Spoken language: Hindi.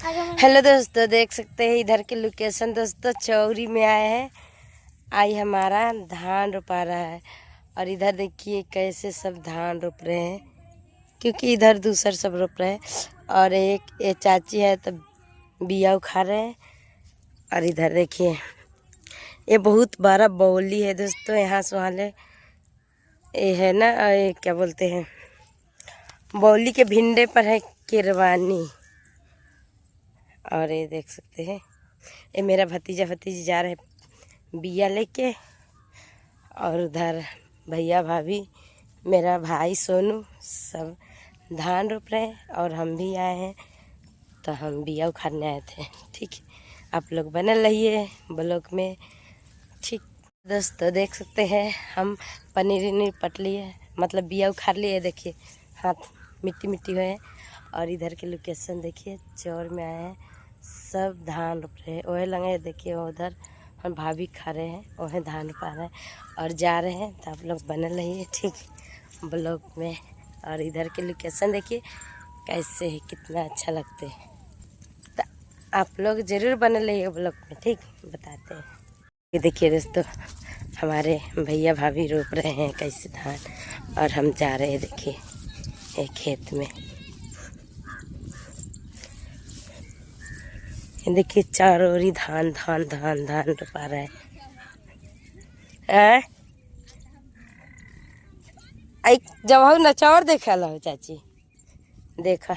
हेलो दोस्तों, देख सकते हैं इधर के लोकेशन। दोस्तों चौरी में आए हैं। आई हमारा धान रोपा रहा है और इधर देखिए कैसे सब धान रोप रहे हैं, क्योंकि इधर दूसर सब रोप रहे हैं। और एक ये चाची है तो बिया उखा रहे हैं। और इधर देखिए ये बहुत बड़ा बौली है दोस्तों। यहाँ से वहाँ ले ये है ना, ये क्या बोलते हैं, बौली के भिंडे पर है किरवानी। और ये देख सकते हैं ये मेरा भतीजा भतीजी जा रहे हैं बिया लेके। और उधर भैया भाभी, मेरा भाई सोनू सब धान रोप रहे हैं। और हम भी आए हैं तो हम बिया उखाड़ने आए थे। ठीक, आप लोग बने रहिए ब्लॉग में। ठीक दोस्तों, देख सकते हैं हम पनीर पट लिए, मतलब बिया उखाड़ लिए। देखिए हाथ मिट्टी मिट्टी हुए हैं। और इधर के लोकेशन देखिए, चौर में आए हैं, सब धान रोप रहे हैं। वह लगे देखिए उधर हम भाभी खा रहे हैं, वह धान रोपा रहे हैं और जा रहे हैं। तो आप लोग बने रहिए ठीक ब्लॉग में। और इधर के लोकेशन देखिए कैसे है, कितना अच्छा लगते हैं। तो आप लोग ज़रूर बने रहिए ब्लॉग में, ठीक बताते हैं। ये देखिए दोस्तों, हमारे भैया भाभी रोप रहे हैं कैसे धान, और हम जा रहे हैं देखिए एक खेत में। ये देखिए चारों ओर ही धान धान धान धान रोपा रहा है। जब हम नचौर देखा लो चाची, देखा